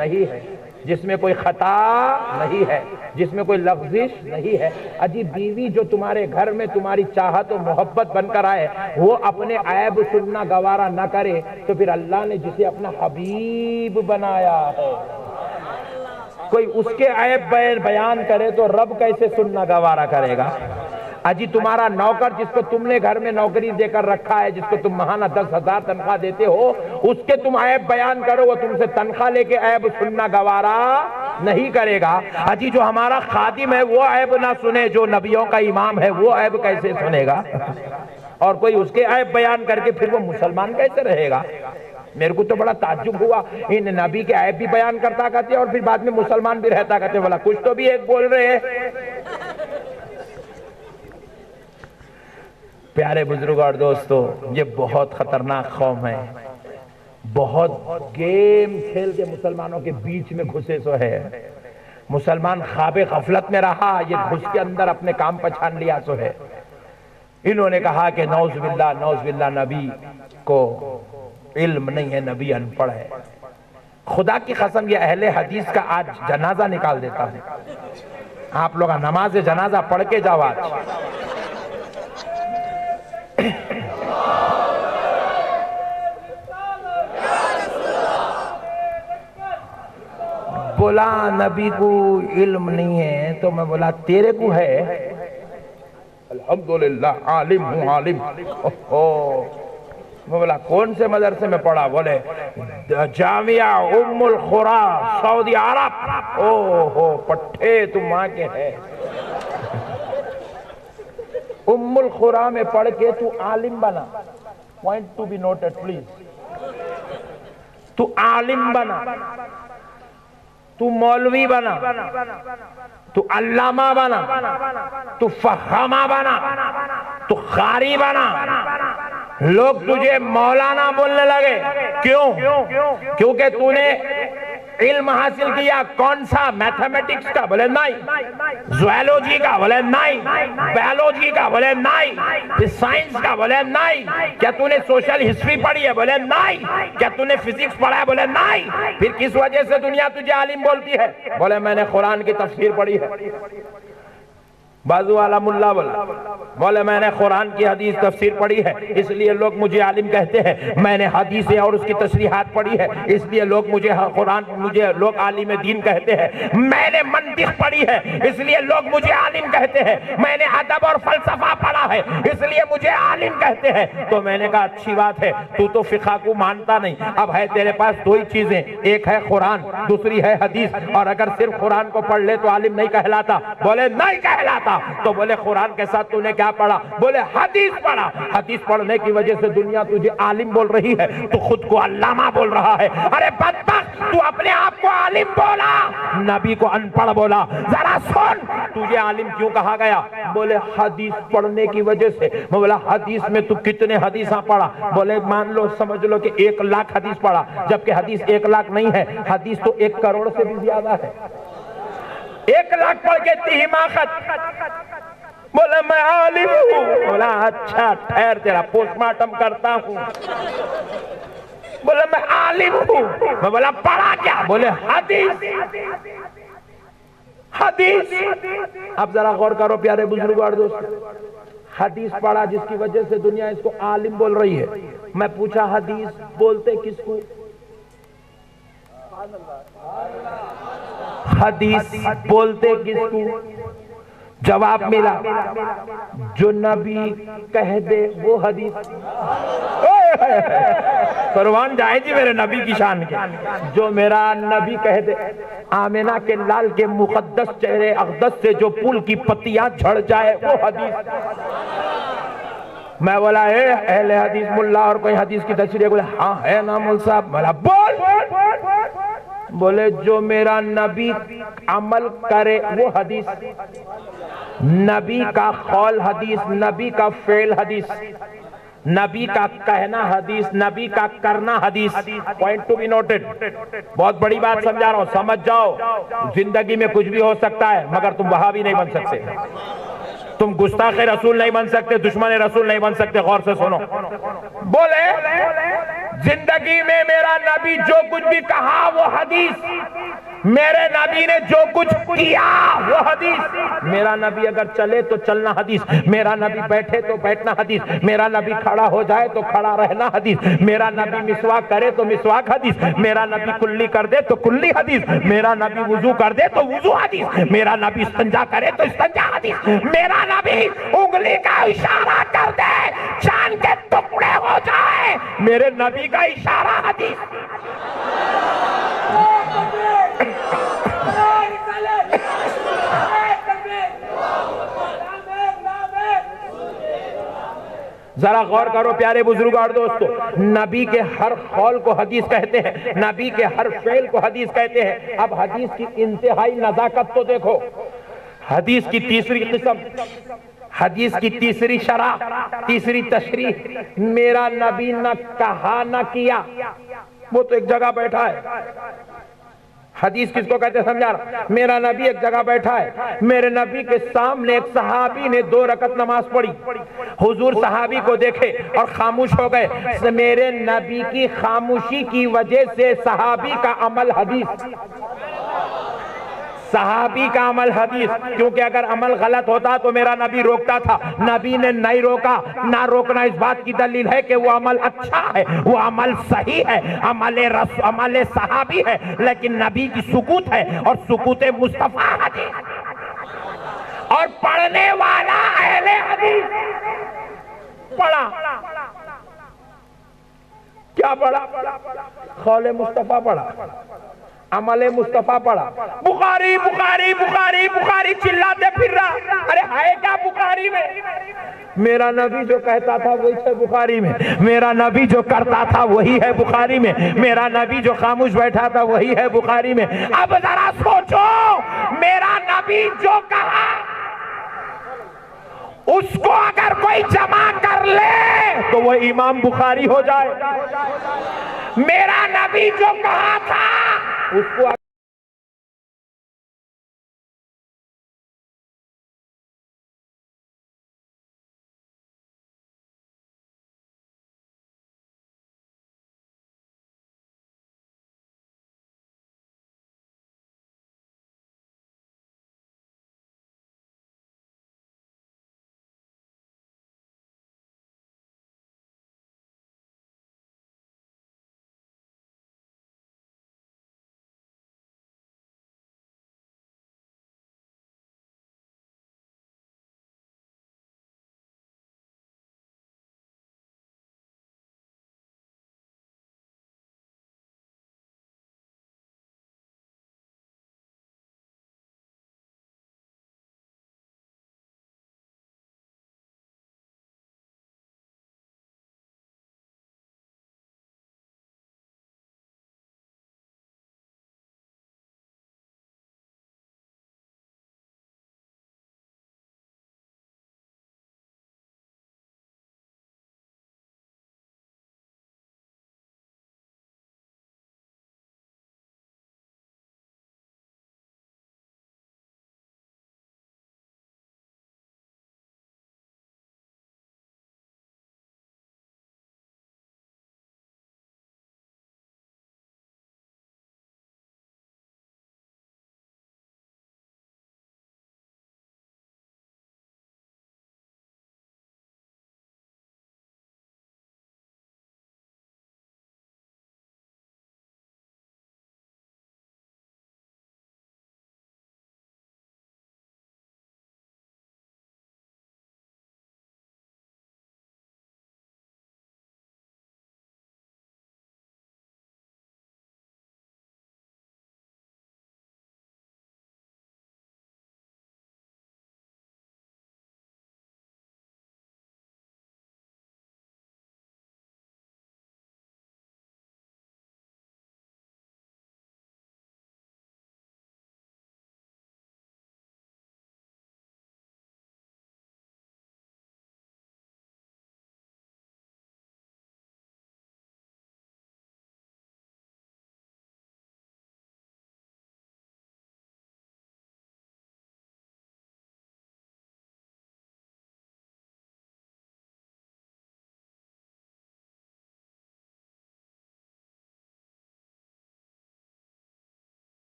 نہیں ہے، جس میں کوئی خطا نہیں ہے، جس میں کوئی لغزش نہیں ہے۔ اجی بیوی جو تمہارے گھر میں تمہاری چاہت و محبت بن کر آئے، وہ اپنے عیب سننا گوارا نہ کرے، تو پھر اللہ نے جسے اپنا حبیب بنایا ہے، کوئی اس کے عیب بیان کرے تو رب کیسے سننا گوارا کرے گا؟ اجی تمہارا نوکر جس کو تم نے گھر میں نوکری دے کر رکھا ہے، جس کو تم ماہانہ 10,000 تنخواہ دیتے ہو، اس کے تم عیب بیان کرو، وہ تم سے تنخواہ لے کے عیب سننا گوارا نہیں کرے گا۔ اجی جو ہمارا خادم ہے وہ عیب نہ سنے، جو نبیوں کا امام ہے وہ عیب کیسے سنے گا؟ اور کوئی اس کے عیب بیان کر کے پھر وہ مسلمان کیسے رہے گا؟ میرے کو تو بڑا تعجب ہوا، ان نبی کے عیب بھی بیان کرتا کہتے اور پھر بعد میں مسلمان بھی رہتا کہتے، بولا کچھ تو بھی ایک بول رہے ہیں۔ پیارے بزرگ اور دوستو، یہ بہت خطرناک قوم ہے، بہت گیم کھیل کے مسلمانوں کے بیچ میں گھسے سو ہے۔ مسلمان خواب غفلت میں رہا، یہ گھس کے اندر اپنے کام پہچان لیا سو ہے۔ انہوں نے کہا کہ نعوذ باللہ نبی کو علم نہیں ہے، نبی ان پڑھ ہے۔ خدا کی قسم یہ اہل حدیث کا آج جنازہ نکال دیتا ہوں۔ آپ لوگ نماز جنازہ پڑھ کے جاؤ آج۔ بولا نبی کو علم نہیں ہے، تو میں بولا تیرے کو ہے؟ الحمدللہ عالم ہوں عالم۔ میں بولا کون سے مدرسے میں پڑھا؟ بولے جامعہ ام القری سعودی عرب۔ اوہ پٹھے تم وہاں کے ہے، ام القری میں پڑھ کے تو عالم بنا۔ Point to be noted please, تو عالم بنا، تو مولوی بنا، تو علامہ بنا، تو فہامہ بنا، تو قاری بنا، لوگ تجھے مولانا بولنے لگے۔ کیوں؟ کیونکہ تو نے علم حاصل کیا کون سا؟ میتھمیٹکس کا؟ بولے نہیں۔ زوالوجی کا؟ بولے نہیں۔ بیالوجی کا؟ بولے نہیں۔ سائنس کا؟ بولے نہیں۔ کیا تو نے سوشل ہسٹری پڑھی ہے؟ بولے نہیں۔ کیا تو نے فزکس پڑھا ہے؟ بولے نہیں۔ پھر کس وجہ سے دنیا تجھے عالم بولتی ہے؟ بولے میں نے قرآن کی تفسیر پڑھی ہے۔ بازو والا ملا بولا، بولے میں نے قرآن کی حدیث تفسیر پڑھی ہے اس لیے لوگ مجھے عالم کہتے ہیں۔ میں نے حدیثیں اور اس کی تشریحات پڑھی ہے اس لیے لوگ مجھے لوگ عالم دین کہتے ہیں۔ میں نے منطق پڑھی ہے اس لیے لوگ مجھے عالم کہتے ہیں۔ میں نے ادب اور فلسفہ پڑھا ہے اس لیے مجھے عالم کہتے ہیں۔ تو میں نے کہا اچھی بات ہے، تو تو فقہ کو مانتا نہیں، اب ہے تیرے پاس دو ہی چیزیں، ایک ہے قرآن، دوسری ہے حدیث، اور اگر صرف قرآن کو پڑھ لے تو عالم نہیں کہلاتا۔ بولے نہیں کہلاتا۔ تو بولے قرآن کے ساتھ تو نے کیا پڑھا؟ بولے حدیث پڑھا۔ حدیث پڑھنے کی وجہ سے دنیا تجھے عالم بول رہی ہے، تو خود کو علامہ بول رہا ہے۔ ارے بدبخت، تو اپنے آپ کو عالم بولا، نبی کو ان پڑھ بولا۔ ذرا سن، تجھے عالم کیوں کہا گیا؟ بولے حدیث پڑھنے کی وجہ سے۔ میں بولا حدیث میں تو کتنے حدیثاں پڑھا؟ بولے مان لو سمجھ لو کہ 1,00,000 حدیث پڑھا، جبکہ حدیث 1,00,000 نہیں ہے، حدیث تو 1 کروڑ سے بھی زیادہ ہے۔ 1,00,000 پڑھ کے اتنی حماقت۔ بولا میں عالم ہوں۔ بولا اچھا ٹھہر تیرا پوسٹ مارٹم کرتا ہوں۔ بولا میں عالم ہوں۔ میں بولا پڑھا کیا؟ بولے حدیث۔ حدیث۔ اب ذرا غور کرو پیارے بزرگوں اور دوستو، حدیث پڑھا جس کی وجہ سے دنیا اس کو عالم بول رہی ہے۔ میں پوچھا حدیث بولتے کس کو؟ حدیث بولتے کس کو؟ جواب ملا جو نبی کہہ دے وہ حدیث۔ قربان جائے جی میرے نبی کی شان کے، جو میرا نبی کہہ دے۔ آمینہ کے لال کے مقدس چہرے اقدس سے جو پھول کی پتیاں جھڑ جائے وہ حدیث۔ میں بولا اہل حدیث ملا اور کوئی حدیث کی تشریح؟ بولے ہاں ہے نا مول صاحب۔ بولا بول۔ بولے جو میرا نبی عمل کرے وہ حدیث، نبی کا قول حدیث، نبی کا فعل حدیث، نبی کا کہنا حدیث، نبی کا کرنا حدیث۔ پوائنٹ ٹو بی نوٹڈ، بہت بڑی بات سمجھا رہا ہوں، سمجھ جاؤ۔ زندگی میں کچھ بھی ہو سکتا ہے مگر تم وہابی نہیں بن سکتے، تم گستاخ رسول نہیں بن سکتے، دشمن رسول نہیں بن سکتے۔ غور سے سنو، بولے زندگی میں میرا نبی جو کچھ بھی کہا وہ حدیث، میرے نبی نے جو کچھ کیا وہ حدیث، میرا نبی اگر چلے تو چلنا حدیث، میرا نبی بیٹھے تو بیٹھنا حدیث، میرا نبی کھڑا ہو جائے تو کھڑا رہنا حدیث، میرا نبی مسواک کرے تو مسواک حدیث، میرا نبی کلی کر دے تو کلی حدیث، میرا نبی وضو کر دے تو وضو حدیث، میرا نبی استنجا کرے تو استنجا حدیث، میرا نبی انگلی کا اشارہ کر دے چاند کے ٹکڑے ہو جائے، میرے نبی کا اشارہ حدیث۔ ذرا غور کرو پیارے بزرگ اور دوستو، نبی کے ہر قول کو حدیث کہتے ہیں، نبی کے ہر فعل کو حدیث کہتے ہیں۔ اب حدیث کی انتہائی نزاکت تو دیکھو، حدیث کی تیسری قسم، حدیث کی تیسری شرح، تیسری تشریح، میرا نبی نہ کہا نہ کیا، وہ تو ایک جگہ بیٹھا ہے۔ حدیث کس کو کہتے ہیں سمجھا رہا، میرا نبی ایک جگہ بیٹھا ہے، میرے نبی کے سامنے ایک صحابی نے 2 رکعت نماز پڑھی، حضور صحابی کو دیکھے اور خاموش ہو گئے، میرے نبی کی خاموشی کی وجہ سے صحابی کا عمل حدیث، صحابی کا عمل حدیث، کیونکہ اگر عمل غلط ہوتا تو میرا نبی روکتا تھا، نبی نے نہیں روکا، نہ روکنا اس بات کی دلیل ہے کہ وہ عمل اچھا ہے، وہ عمل صحیح ہے، عمل صحابی ہے، لیکن نبی کی سکوت ہے، اور سکوت مصطفیٰ حدیث، اور پڑھنے والا اہل حدیث پڑھا، کیا پڑھا؟ قول مصطفیٰ پڑھا، عمل مصطفیٰ پڑھا، بخاری بخاری بخاری بخاری چلاتے پھر رہا، ارے ہے کیا بخاری میں؟ میرا نبی جو کہتا تھا وہی ہے بخاری میں، میرا نبی جو کرتا تھا وہی ہے بخاری میں، میرا نبی جو خاموش بیٹھا تھا وہی ہے بخاری میں۔ اب ذرا سوچو، میرا نبی جو کہا اس کو اگر کوئی جمع کر لے تو وہ امام بخاری ہو جائے، میرا نبی جو کہا تھا اس کو